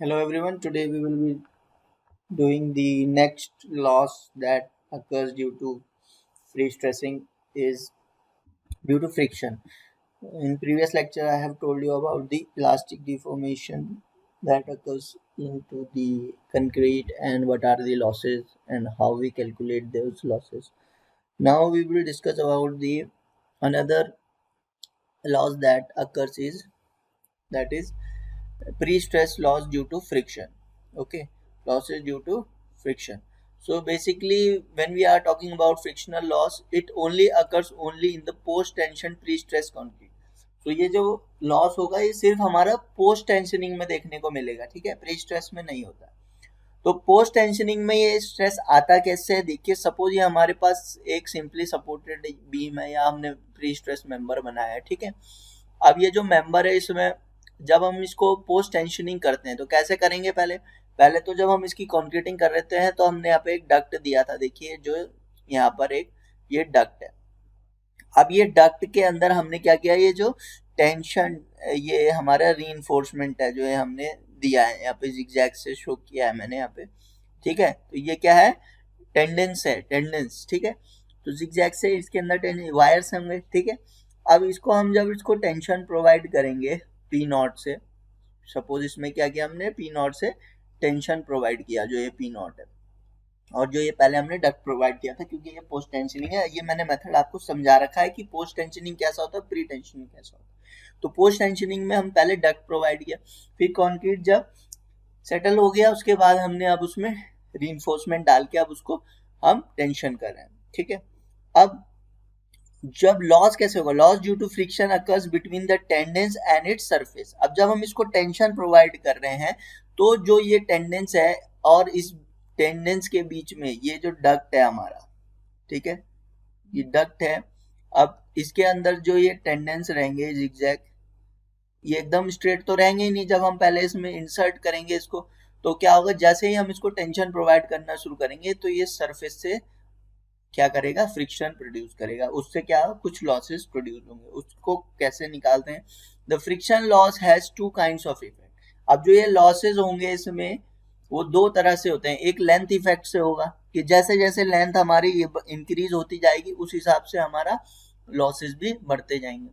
Hello everyone, today we will be doing the next loss that occurs due to free stressing is due to friction. In previous lecture I have told you about the elastic deformation that occurs into the concrete and what are the losses and how we calculate those losses. Now we will discuss about the another loss that occurs is that is pre-stress loss due to friction. Okay, losses due to friction. So basically when we are talking about frictional loss, it only occurs only in the post tension pre-stress concrete. तो ये जो loss होगा ये सिर्फ हमारा post tensioning में देखने को मिलेगा, ठीक है, प्री स्ट्रेस में नहीं होता। तो पोस्ट टेंशनिंग में ये स्ट्रेस आता कैसे है, देखिए सपोज ये हमारे पास एक सिंपली सपोर्टेड बीम है या हमने प्री स्ट्रेस मेंबर बनाया है, ठीक है। अब ये जो मेंबर है इसमें जब हम इसको पोस्ट टेंशनिंग करते हैं तो कैसे करेंगे, पहले पहले तो जब हम इसकी कंक्रीटिंग कर रहे हैं तो हमने यहाँ पे एक डक्ट दिया था, देखिए जो यहाँ पर एक ये डक्ट है। अब ये डक्ट के अंदर हमने क्या किया, ये जो टेंशन ये हमारा रीइंफोर्समेंट है जो ये हमने दिया है, यहाँ पे जिगजैग से शो किया है मैंने यहाँ पे, ठीक है। तो ये क्या है, टेंडेंस है, टेंडेंस, ठीक है। तो जिगजैग से इसके अंदर वायर्स होंगे, ठीक है। अब इसको हम जब इसको टेंशन प्रोवाइड करेंगे पी नॉट से, सपोज इसमें क्या किया हमने, पी नॉट से टेंशन प्रोवाइड किया, जो ये पी नॉट है, और जो ये पहले हमने डक्ट प्रोवाइड किया था, क्योंकि ये पोस्ट टेंशनिंग है, ये मैंने मेथड आपको समझा रखा है कि पोस्ट टेंशनिंग कैसा होता है, प्री टेंशनिंग कैसा होता है। तो पोस्ट टेंशनिंग में हम पहले डक्ट प्रोवाइड किया, फिर कॉन्क्रीट जब सेटल हो गया उसके बाद हमने अब उसमें रीइंफोर्समेंट डाल के अब उसको हम टेंशन कर रहे हैं, ठीक है। अब जब लॉस कैसे होगा, loss due to friction occurs between the tendons and its surface. अब जब हम इसको टेंशन प्रोवाइड कर रहे हैं तो जो ये टेंडेंस है और इस टेंडेंस के बीच में ये जो डक्ट है हमारा, ठीक है, ये डक्ट है। अब इसके अंदर जो ये टेंडेंस रहेंगे जिगजैग, ये एकदम स्ट्रेट तो रहेंगे ही नहीं, जब हम पहले इसमें इंसर्ट करेंगे इसको तो क्या होगा, जैसे ही हम इसको टेंशन प्रोवाइड करना शुरू करेंगे तो ये सरफेस से क्या करेगा, फ्रिक्शन प्रोड्यूस करेगा, उससे क्या कुछ लॉसेस प्रोड्यूस होंगे। उसको कैसे निकालते हैं, the friction loss has two kinds of effect. अब जो ये लॉसेस होंगे इसमें वो दो तरह से होते हैं, एक लेंथ इफेक्ट से होगा कि जैसे जैसे लेंथ हमारी इंक्रीज होती जाएगी उस हिसाब से हमारा लॉसेस भी बढ़ते जाएंगे,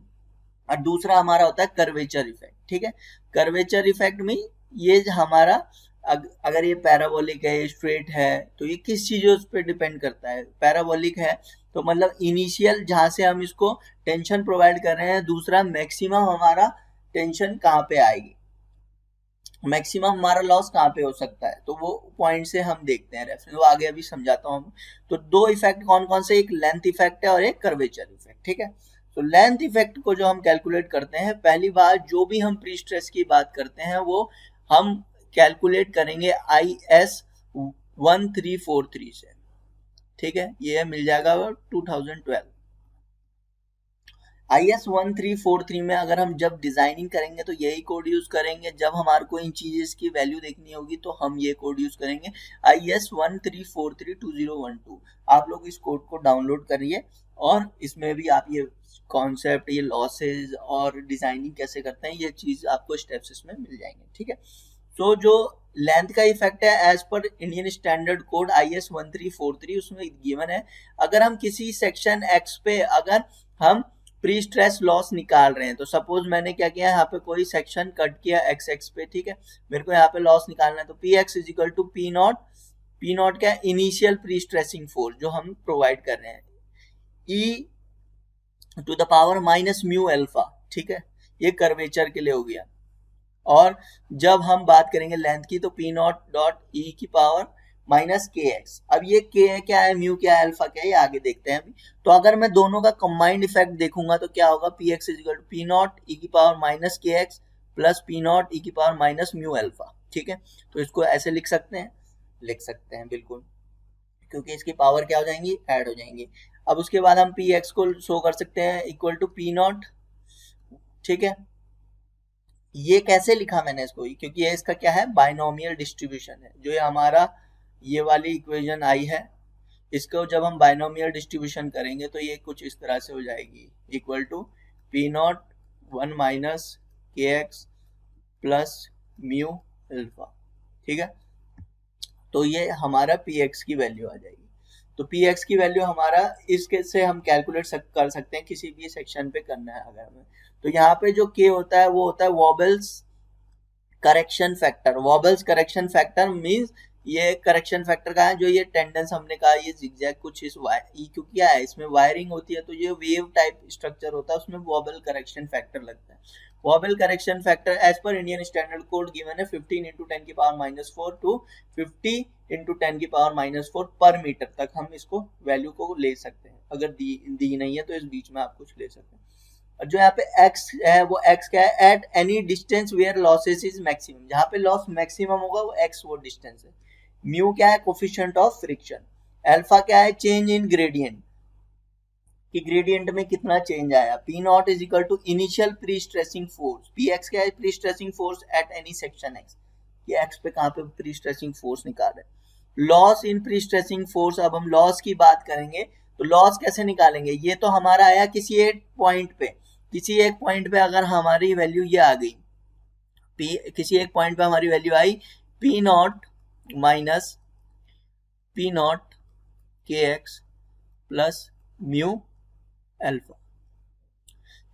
और दूसरा हमारा होता है कर्वेचर इफेक्ट, ठीक है। कर्वेचर इफेक्ट में ये हमारा अगर ये पैराबोलिक है, स्ट्रेट है, तो ये किस चीज़ों पे डिपेंड करता है, पैराबोलिक है तो मतलब इनिशियल जहाँ से हम इसको टेंशन प्रोवाइड कर रहे हैं, दूसरा मैक्सिमम हमारा टेंशन कहाँ पे आएगी, मैक्सिमम हमारा लॉस कहाँ पे हो सकता है, तो वो पॉइंट से हम देखते हैं रेफरेंस, वो आगे अभी समझाता हूँ। तो दो इफेक्ट कौन कौन से, एक लेंथ इफेक्ट है और एक कर्वेचर इफेक्ट, ठीक है। तो लेंथ इफेक्ट को जो हम कैलकुलेट करते हैं, पहली बार जो भी हम प्री स्ट्रेस की बात करते हैं वो हम कैलकुलेट करेंगे IS 1343 से, ठीक है, ये मिल जाएगा 2012। IS 1343 में अगर हम जब डिजाइनिंग करेंगे तो यही कोड यूज करेंगे, जब हमारे को इन चीजें की वैल्यू देखनी होगी तो हम ये कोड यूज करेंगे IS 13432012। आप लोग इस कोड को डाउनलोड करिए और इसमें भी आप ये कॉन्सेप्ट, ये लॉसेज और डिजाइनिंग कैसे करते हैं, ये चीज आपको स्टेप्स इसमें मिल जाएंगे, ठीक है। तो जो लेंथ का इफेक्ट है as per Indian standard code IS 1343 उसमें गिवन है, अगर हम किसी सेक्शन X पे अगर हम प्री स्ट्रेस लॉस निकाल रहे हैं, तो सपोज मैंने क्या किया, यहाँ पे कोई सेक्शन कट किया XX पे, ठीक है, मेरे को यहाँ पे लॉस निकालना है, तो PX is equal to P nought, P nought क्या है, इनिशियल प्री स्ट्रेसिंग फोर्स जो हम प्रोवाइड कर रहे हैं, E to the power minus mu alpha, ठीक है, ये कर्वेचर के लिए हो गया। और जब हम बात करेंगे लेंथ की तो P नॉट डॉट E की पावर माइनस KX। अब ये K क्या है, म्यू क्या है, अल्फा क्या है, ये आगे देखते हैं अभी। तो अगर मैं दोनों का कंबाइंड इफेक्ट देखूंगा तो क्या होगा, PX is equal to P nought E की power minus KX plus P nought E की पावर माइनस म्यू अल्फा, ठीक है। तो इसको ऐसे लिख सकते हैं, लिख सकते हैं बिल्कुल, क्योंकि इसकी पावर क्या हो जाएंगी, ऐड हो जाएंगी। अब उसके बाद हम PX को शो कर सकते हैं इक्वल टू P नॉट, ठीक है। ये कैसे लिखा मैंने इसको, क्योंकि ये इसका क्या है, बाइनोमियल डिस्ट्रीब्यूशन है, जो ये हमारा ये वाली इक्वेशन आई है, इसको जब हम बाइनोमियल डिस्ट्रीब्यूशन करेंगे तो ये कुछ इस तरह से हो जाएगी, equal to P nought 1 minus KX plus mu alpha, ठीक है। तो ये हमारा पी एक्स की वैल्यू आ जाएगी। तो पी एक्स की वैल्यू हमारा इसके से हम कैलकुलेट कर सकते हैं, किसी भी सेक्शन पे करना है अगर हमें। तो यहाँ पे जो के होता है वो होता है वॉबल्स correction factor. वॉबल्स correction factor means ये करेक्शन फैक्टर का है जो ये टेंडेंस हमने कहा ये जिगजैग कुछ इस क्योंकि क्या है इसमें वायरिंग होती है तो ये वेव टाइप स्ट्रक्चर होता है, उसमें वॉबल करेक्शन फैक्टर लगता है। Wobble correction factor as per Indian standard code given है 15 इंटू 10 की पावर -4 टू 50 इंटू 10 की पावर -4 पर मीटर तक हम इसको वैल्यू को ले सकते हैं। अगर दी नहीं है तो इस बीच में आप कुछ ले सकते हैं। और जो यहाँ पे x है वो x क्या है, at any distance where losses is maximum, जहाँ पे लॉस मैक्सिमम होगा वो x वो डिस्टेंस है। म्यू क्या है, कोफिशिएंट ऑफ फ्रिक्शन। अल्फा क्या है, चेंज इन ग्रेडियंट, कि ग्रेडियंट में कितना चेंज आया। P nought is equal to initial prestressing force. P X क्या है, prestressing force at any section X, कि एक्स पे कहाँ पे प्री स्ट्रेसिंग फोर्स निकाल रहे। Loss in prestressing force, अब हम लॉस की बात करेंगे तो लॉस कैसे निकालेंगे। ये तो हमारा आया किसी एक पॉइंट पे, किसी एक पॉइंट पे अगर हमारी वैल्यू ये आ गई किसी एक पॉइंट पे हमारी value I P naught minus P naught के एक्स प्लस म्यू अल्फा,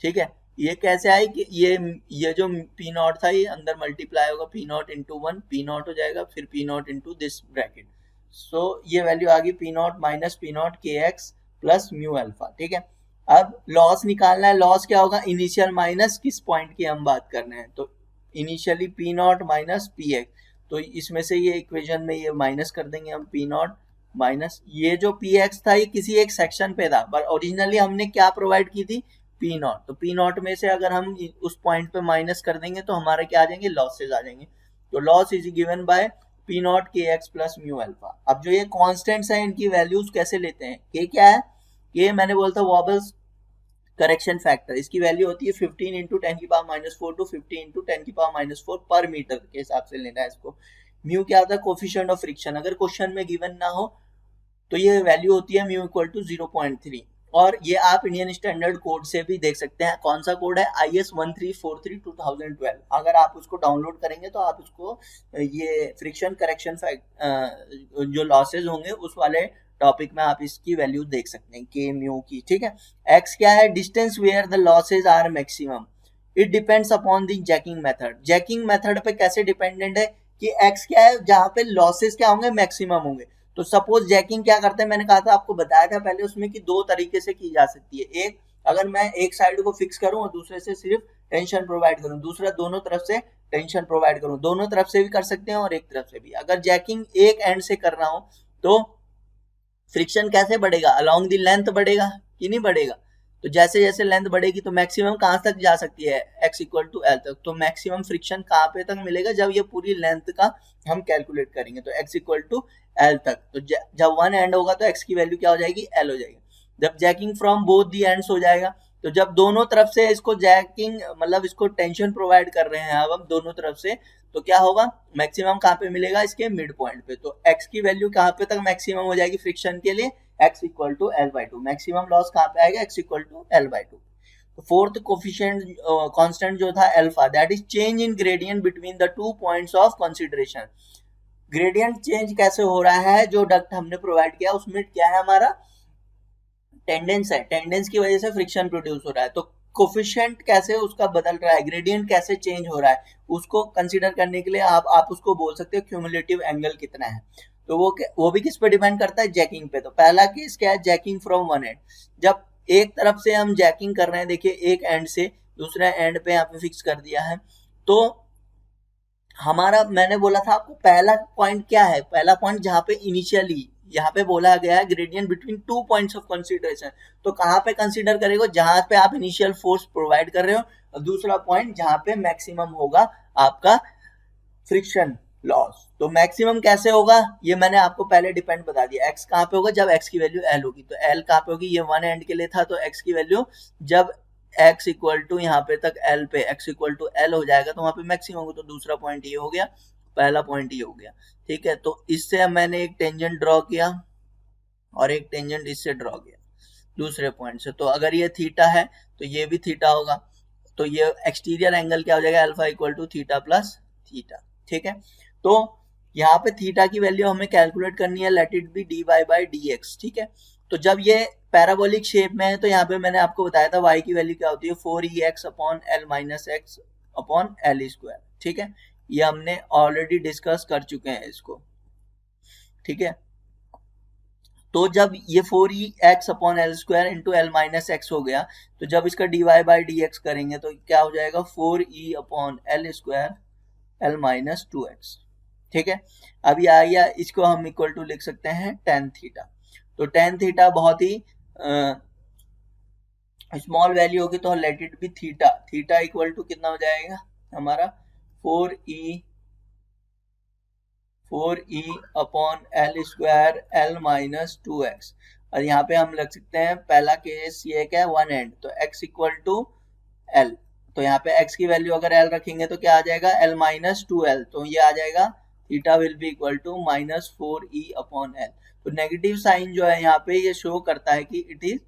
ठीक है। ये कैसे आई कि ये जो पी नॉट था ये अंदर मल्टीप्लाई होगा, P naught into 1 P naught हो जाएगा, फिर P naught into this bracket. So ये वैल्यू आ गई P naught minus P naught के एक्स प्लस म्यू अल्फा, ठीक है। अब लॉस निकालना है, लॉस क्या होगा, इनिशियल माइनस किस पॉइंट की हम बात कर रहे हैं, तो initially P naught minus P x, तो इसमें से ये इक्वेशन में ये माइनस कर देंगे हम, पी नॉट माइनस ये जो पी एक्स था ये किसी एक सेक्शन पे था, पर ओरिजिनली हमने क्या प्रोवाइड की थी, पी नॉट। तो पी नॉट में से अगर हम उस पॉइंट पे माइनस कर देंगे तो हमारे क्या आ जाएंगे, लॉसेज आ जाएंगे। तो loss is given by P naught के एक्स प्लस म्यू अल्फा। अब जो ये कॉन्स्टेंट्स हैं इनकी वैल्यूज कैसे लेते हैं, के क्या है, के मैंने बोलता वॉबल्स करेक्शन फैक्टर, इसकी वैल्यू होती है 15 इंटू 10 की पावर -4 टू 50 इंटू 10 की पावर -4 पर मीटर के हिसाब से लेना है इसको। म्यू क्या होता है, कोफिशिएंट ऑफ फ्रिक्शन, अगर क्वेश्चन में गिवन ना हो तो ये वैल्यू होती है म्यू इक्वल टू 0.3। और ये आप इंडियन स्टैंडर्ड कोड से भी देख सकते हैं, कौन सा कोड है, IS 1343/2012। अगर आप उसको डाउनलोड करेंगे तो आप उसको ये फ्रिक्शन करेक्शन जो लॉसेज होंगे उस वाले टॉपिक में आप इसकी वैल्यू देख सकते हैं, के म्यू की, ठीक है। एक्स क्या है, distance where the losses are maximum, it depends upon the jacking method. Jacking method पे कैसे डिपेंडेंट है कि एक्स क्या है, जहां पे लॉसेज क्या होंगे, मैक्सिमम होंगे। तो सपोज जैकिंग क्या करते हैं, मैंने कहा था आपको, बताया था पहले उसमें कि दो तरीके से की जा सकती है। एक, अगर मैं एक साइड को फिक्स करूं और दूसरे से सिर्फ टेंशन प्रोवाइड करूं, दूसरा दोनों तरफ से टेंशन प्रोवाइड करूं, दोनों तरफ से भी कर सकते हैं और एक तरफ से भी। अगर जैकिंग एक एंड से कर रहा हूं तो फ्रिक्शन कैसे बढ़ेगा, अलोंग द लेंथ बढ़ेगा कि नहीं बढ़ेगा। तो जैसे जैसे लेंथ बढ़ेगी तो मैक्सिमम कहां तक जा सकती है, x इक्वल टू एल तक। तो मैक्सिमम फ्रिक्शन कहां पे तक मिलेगा, जब ये पूरी लेंथ का हम कैलकुलेट करेंगे तो x इक्वल टू एल तक। तो जब वन एंड होगा तो x की वैल्यू क्या हो जाएगी, एल हो जाएगी। जब jacking from both the ends हो जाएगा, तो जब दोनों तरफ से इसको जैकिंग मतलब इसको टेंशन प्रोवाइड कर रहे हैं अब हम दोनों तरफ से, तो क्या होगा, मैक्सिमम कहाँ पे मिलेगा, इसके मिड पॉइंट पे। तो x की वैल्यू कहाँ पे तक मैक्सिमम हो जाएगी फ्रिक्शन के लिए, x equal to L/2। Maximum loss कहाँ पे आएगा, x इक्वल टू L/2। तो फोर्थ कोफिशिएंट कांस्टेंट जो था alpha, that is change in gradient between the two points of consideration. Gradient change कैसे हो रहा है, जो डक्ट हमने प्रोवाइड किया उसमें क्या है, हमारा टेंडेंस है, टेंडेंस की वजह से फ्रिक्शन प्रोड्यूस हो रहा है। तो कोफिशिएंट कैसे उसका बदल रहा है, ग्रेडियंट कैसे चेंज हो रहा है, उसको कंसीडर करने के लिए आप उसको बोल सकते हो क्यूमुलेटिव एंगल कितना है। तो वो भी किस पे डिपेंड करता है, जैकिंग पे। तो पहला केस क्या है, जैकिंग फ्रॉम वन एंड। जब एक तरफ से हम जैकिंग कर रहे हैं, देखिए एक एंड से दूसरे एंड पे यहाँ पे फिक्स कर दिया है, तो हमारा मैंने बोला था आपको पहला पॉइंट क्या है, पहला पॉइंट जहाँ पे इनिशियली यहाँ पे बोला गया है gradient between two points of consideration. तो कहाँ पे कंसीडर करेगा, जहां पे आप इनिशियल फोर्स प्रोवाइड कर रहे हो, और दूसरा पॉइंट जहां पे मैक्सिमम होगा आपका फ्रिक्शन लॉस। तो मैक्सिमम कैसे होगा, ये मैंने आपको पहले डिपेंड बता दिया, एक्स कहाँ पे होगा, जब एक्स की वैल्यू एल होगी। तो एल कहाँ पे होगी, ये वन एंड के लिए था, तो एक्स की वैल्यू जब x इक्वल टू यहाँ पे तक l पे x इक्वल टू l हो जाएगा तो वहां पे मैक्सिमम होगा। तो दूसरा पॉइंट ये हो गया, पहला पॉइंट ये हो गया, ठीक है। तो इससे मैंने एक टेंजेंट ड्रॉ किया और एक टेंजेंट इससे ड्रॉ किया दूसरे पॉइंट से। तो अगर ये थीटा है तो ये भी थीटा होगा, तो ये एक्सटीरियर एंगल क्या हो जाएगा, alpha equal to theta plus theta, ठीक है। तो यहाँ पे थीटा की वैल्यू हमें कैलकुलेट करनी है, late it B dy by dx, ठीक है। तो जब ये पैराबोलिक शेप में है तो यहाँ पे मैंने आपको बताया था y की वैल्यू क्या होती है 4ex upon l minus x upon L square, ठीक है। ये हमने ऑलरेडी डिस्कस कर चुके हैं इसको, ठीक है। तो जब ये 4ex upon L square into L minus x हो गया, तो जब इसका dy बाई dx करेंगे तो क्या हो जाएगा 4e upon L square L minus 2x, ठीक है। अब ये आ गया, इसको हम इक्वल टू लिख सकते हैं टेन थीटा। तो टेन थीटा बहुत ही स्मॉल वैल्यू होगी, तो let it be theta, theta equal to कितना हो जाएगा हमारा 4e upon L square L minus 2x। और यहाँ पे हम लग सकते हैं पहला केस ये क्या है वन एंड, तो x इक्वल टू एल, तो यहाँ पे x की वैल्यू अगर l रखेंगे तो क्या आ जाएगा l माइनस 2l, तो ये आ जाएगा theta will be equal to minus 4e upon L. तो नेगेटिव साइन जो है यहाँ पे ये शो करता है कि इट इज,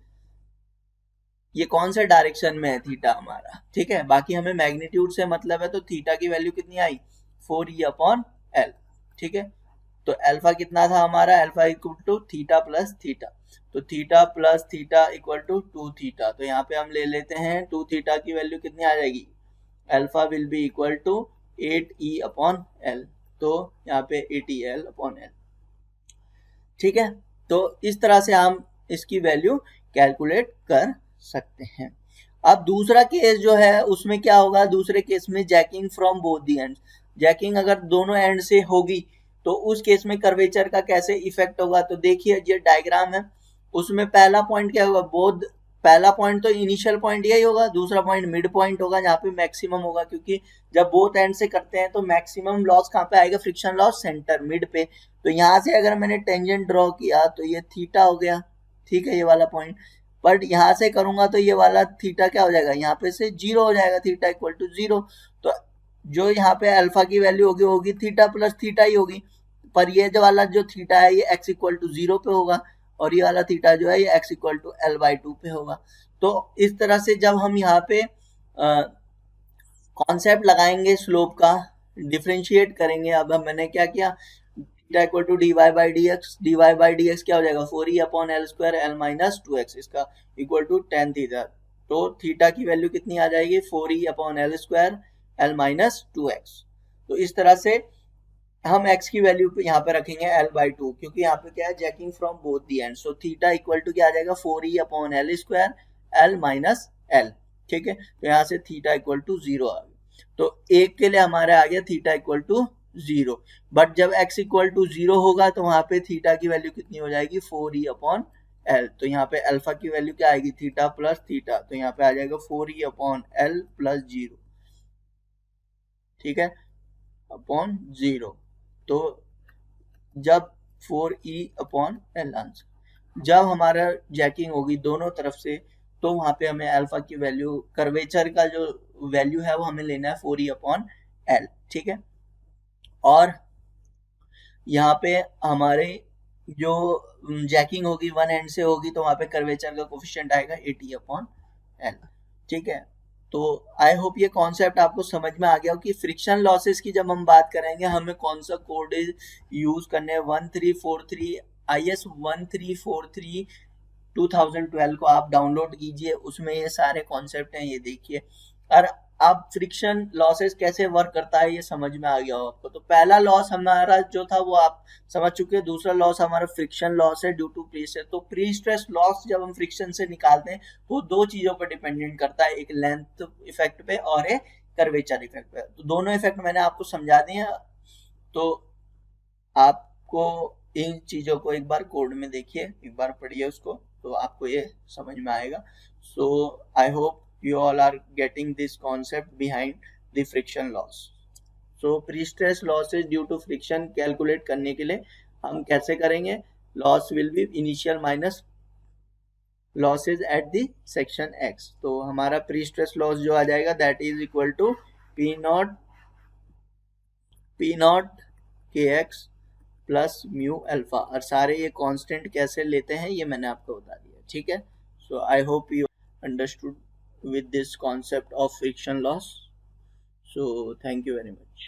ये कौन से डायरेक्शन में है थीटा हमारा, ठीक है। बाकी हमें मैग्नीट्यूड से मतलब है, तो थीटा की वैल्यू कितनी आई 4e अपॉन एल, ठीक है। तो अल्फा कितना था हमारा, alpha equal to theta plus theta, तो theta plus theta equal to 2 theta. तो यहाँ पे हम ले लेते हैं 2 थीटा की वैल्यू कितनी आ जाएगी, alpha will be equal to 8e upon L, तो यहाँ पे 80l अपॉन एल, ठीक है। तो इस तरह से हम इसकी वैल्यू कैलकुलेट कर सकते हैं। अब दूसरा केस जो है उसमें क्या होगा, दूसरे केस में jacking from both the and, jacking अगर दोनों एंड से होगी तो उस केस में कर्वेचर का कैसे इफेक्ट होगा। तो देखिए ये डायग्राम है, उसमें पहला पॉइंट क्या होगा, बोथ, पहला पॉइंट तो इनिशियल पॉइंट यही होगा, दूसरा पॉइंट मिड पॉइंट होगा जहाँ पे मैक्सिमम होगा, क्योंकि जब बोथ एंड से करते हैं तो मैक्सिमम लॉस कहाँ पे आएगा, फ्रिक्शन लॉस सेंटर मिड पे। तो यहाँ से अगर मैंने टेंजेंट ड्रॉ किया तो ये थीटा हो गया, ठीक है, ये वाला पॉइंट। बट यहाँ से करूंगा तो ये वाला थीटा क्या हो जाएगा, यहाँ पे से जीरो हो जाएगा, थीटा इक्वल टू जीरो। तो जो यहाँ पे अल्फा की वैल्यू होगी होगी थीटा प्लस थीटा ही होगी, पर ये जो वाला जो थीटा है ये x इक्वल टू जीरो पे होगा, और ये वाला थीटा जो है ये x equal to L by 2 पे होगा। तो इस तरह से जब हम यहाँ पे कॉन्सेप्ट लगाएंगे स्लोप का, डिफ्रेंशिएट करेंगे। अब मैंने क्या किया, theta equal to dy by dx क्या हो जाएगा 4e upon L square L minus 2x, इसका इक्वल टू टेन थीटा। तो थीटा की वैल्यू कितनी आ जाएगी 4e upon L square L minus 2x। तो इस तरह से हम x की वैल्यू पे यहाँ पे रखेंगे l बाई 2, क्योंकि यहाँ पे क्या है checking from both the end. So theta equal to क्या आ जाएगा 4e upon L square L minus L, ठीक है। तो यहाँ से थीटा इक्वल टू जीरो आ गया, तो एक के लिए हमारे आ गया theta equal to zero. But जब x इक्वल टू जीरो होगा तो वहां पे थीटा की वैल्यू कितनी हो जाएगी 4e अपॉन एल। तो यहाँ पे अल्फा की वैल्यू क्या आएगी थीटा प्लस थीटा, तो यहाँ पे आ जाएगा 4e upon L plus zero, ठीक है, अपॉन जीरो। तो जब 4e अपॉन एल आंसर, जब हमारा जैकिंग होगी दोनों तरफ से, तो वहां पे हमें अल्फा की वैल्यू, कर्वेचर का जो वैल्यू है वो हमें लेना है 4e अपॉन एल, ठीक है। और यहाँ पे हमारे जो जैकिंग होगी वन एंड से होगी तो वहां पे कर्वेचर का कोफिशिएंट आएगा 80 अपॉन एल, ठीक है। तो आई होप ये कॉन्सेप्ट आपको समझ में आ गया हो कि फ्रिक्शन लॉसेस की जब हम बात करेंगे हमें कौन सा कोड यूज करने हैं। 1343 IS 1343 2012 को आप डाउनलोड कीजिए, उसमें ये सारे कॉन्सेप्ट हैं, ये देखिए। और अब फ्रिक्शन लॉसेस कैसे वर्क करता है ये समझ में आ गया हो आपको। तो पहला लॉस हमारा जो था वो आप समझ चुके हैं, दूसरा लॉस हमारा फ्रिक्शन लॉस है ड्यू टू प्री स्ट्रेस। तो प्री स्ट्रेस लॉस जब हम फ्रिक्शन से निकालते हैं तो दो चीजों पर डिपेंडेंट करता है, एक लेंथ इफेक्ट पे और एक कर्वेचर इफेक्ट पे। तो दोनों इफेक्ट मैंने आपको समझा दिए हैं, तो आपको इन चीजों को एक बार कोड में देखिए, एक बार पढ़िए उसको, तो आपको ये समझ में आएगा। So I hope you all are getting this concept behind the friction loss. So pre-stress losses due to friction calculate करने के लिए हम कैसे करेंगे, loss will be initial minus losses at the section x। तो हमारा pre-stress loss जो आ जाएगा that is equal to p naught kx plus mu alpha, और सारे ये कांस्टेंट कैसे लेते हैं ये मैंने आपको बता दिया, ठीक है। So I hope you understood with this concept of friction loss. So thank you very much.